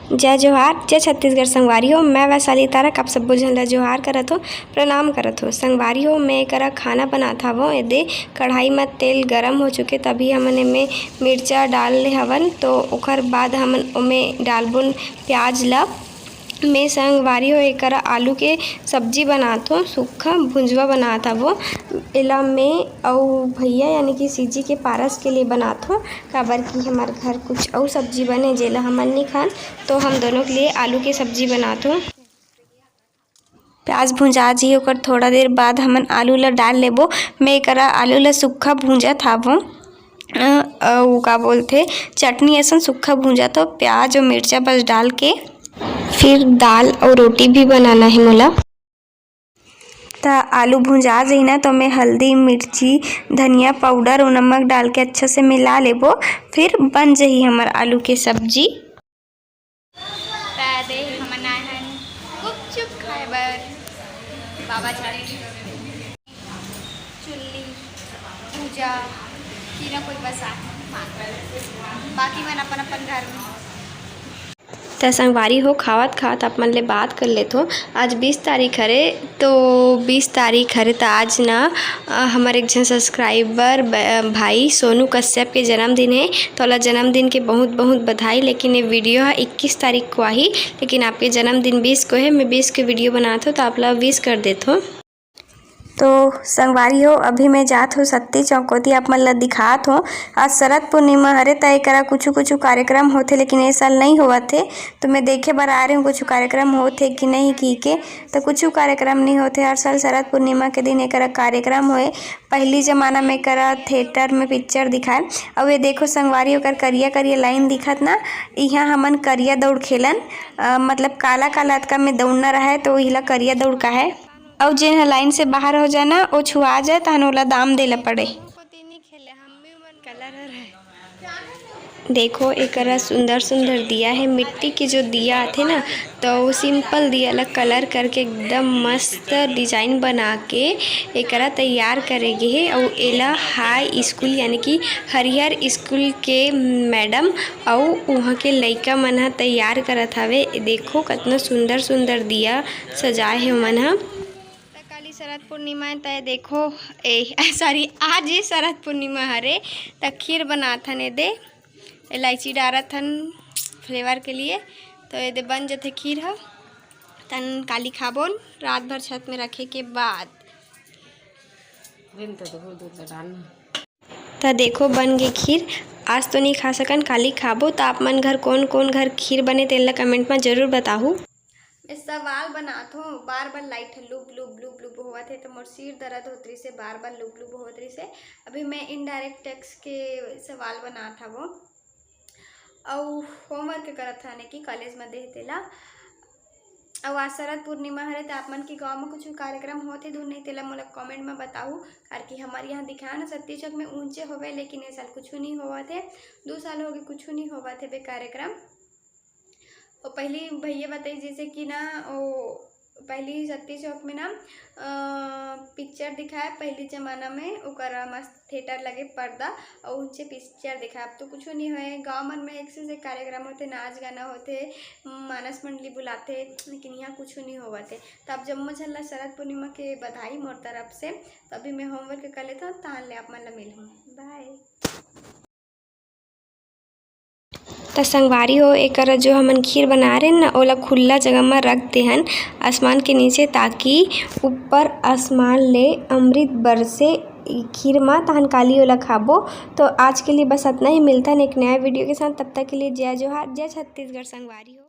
जय जोहार, जय छत्तीसगढ़ संगवारी हो। मैं वैशाली तारक आप सब झन जोहार करत हो, प्रणाम करत हो। संगवारी हो मैं करा खाना बनात हवो। एदे कढ़ाई में तेल गरम हो चुके तभी हमन एमे मिर्चा डाल ले हवन। तो ओकर बाद हमन ओमे डालबुन प्याज ला। मैं संगवारी हो एकरा आलू के सब्जी बनात हो, सूखा भुंजवा बनात हवो। एला मैं अउ भैया यानी कि सीजी के पारस के लिए बनात हो, काबर कि हमार घर कुछ और सब्जी बने जेला हमन नहीं खान, तो हम दोनों के लिए आलू के सब्जी बनात हो। प्याज भुंजा जी ओकर थोड़ा देर बाद हमन आलू ला डाल लेबो। मैं एकरा आलू ला सूखा भुंजत हवो। अउ का बोलथे चटनी असन सूखा भुंजा तो प्याज और मिर्चा बस डाल के फिर दाल और रोटी भी बनाना है मोला। तो आलू भुंजा जाई ना तो मैं हल्दी मिर्ची धनिया पाउडर और नमक डाल के अच्छे से मिला लेबो। फिर बन जाही हमार आलू के सब्जी। हमन आए हैं गुपचुप खाए बर बाबा चारी चुल्ली पूजा की ना कोई बस बाकी मन अपन अपन घर में। तो संगवारी हो खावत खावत आप मन ले बात कर लेत हो। आज 20 तारीख हरे, तो 20 तारीख हरे तो आज ना हमारे एक जन सब्सक्राइबर भाई सोनू कश्यप के जन्मदिन है। तो ओला जन्मदिन के बहुत बहुत बधाई। लेकिन ये वीडियो है 21 तारीख को आई, लेकिन आपके जन्मदिन 20 को है। मैं 20 के वीडियो बनात हो तो आप लोग 20 कर देत हो। तो संगवारी हो अभी मैं जात हो सत्ती चौकोती आप मन ला दिखात हो। आज शरद पूर्णिमा हरे त एकरा कुछ कार्यक्रम होथे, लेकिन ये साल नहीं हुआ थे। तो मैं देखे बर आ रही हूँ कुछ कार्यक्रम होथे कि नहीं की के। तो कुछ कार्यक्रम नहीं होथे। हर साल शरद पूर्णिमा के दिन एकरा कार्यक्रम होए। पहली जमाना में एकरा थिएटर में पिक्चर दिखाए। अब ये देखो संगवारी ओकर करिया करिया लाइन दिखत ना, यहाँ हमन करिया दौड़ खेलन। मतलब काला काला अतका में दौड़ना रहे तो इला करिया दौड़ का है। और जेन लाइन से बाहर हो जाना वो छुआ जाए तहन ओला दाम देला पड़े। देखो एकरा सुंदर सुंदर दिया है। मिट्टी के जो दिया आथे ना, तो वो सिंपल दिया ला कलर करके एकदम मस्त डिजाइन बना के एकरा तैयार करेगे है। और एला हाई स्कूल यानी कि हरिहर स्कूल के मैडम और वहाँ के लइका मन ह तैयार करत हवे। देखो कितना सुंदर सुंदर दिया सजाए है मन ह। शरद पूर्णिमा तय देखो सॉरी आज ही शरद पूर्णिमा हरे त खीर बनाथन। एदे इलायची डारथन फ्लेवर के लिए। तो एदे बन जाते खीर ह तन काली खाबोन रात भर छत में रखे के बाद। तो देखो बन गई खीर। आज तो नहीं खा सकन, काली खाबो। तो आप मन घर कौन कौन घर खीर बने तेला कमेंट में जरूर बताहू। सवाल बनात हो बार बार लाइट लुप लुप लुप लुप होवत है तो मोर सिर दर्द होत रही से बार बार लुप लुप होवत रही से। अभी मैं इनडायरेक्ट टेक्स्ट के सवाल बनात हवो और होमवर्क करत हने कि कॉलेज में दे तेला। और आज शरद पूर्णिमा हरे तो आप मन के गाँव में कुछ कार्यक्रम होते दूर नहीं तेला मोला कमेंट में बताऊ। कार कि हमारे यहाँ दिखाया ना सत्ती चौक में ऊंचे होवे, लेकिन ये साल कुछ नहीं हुआ थे। 2 साल हो गए कुछ नहीं हुआ थे बे कार्यक्रम। और पहली भैया बताई जैसे कि ना वो पहली सत्ती चौक में ना पिक्चर दिखाए पहली ज़माना में ओकरा मस्त थिएटर लगे पर्दा और ऊंचे पिक्चर दिखाए। अब तो कुछ नहीं हुए। गाँव मन में एक से कार्यक्रम होते, नाच गाना होते, मानस मंडली बुलाते, लेकिन यहाँ कुछ नहीं हुआ थे। तब जब मुझे शरद पूर्णिमा के बधाई मोर तरफ से। तो अभी मैं होमवर्क कर लेता हूँ तान ले आप मन ला मिलूँ। बाय। तो संगवारी हो एकरा जो हमन खीर बना रहे हैं ना ओला खुला जगह में रख दे हन आसमान के नीचे, ताकि ऊपर आसमान ले अमृत बरसे खीर माँ तहन काली ओला खाबो। तो आज के लिए बस इतना ही। मिलता है एक नया वीडियो के साथ, तब तक के लिए जय जोहार, जय छत्तीसगढ़ संगवारी हो।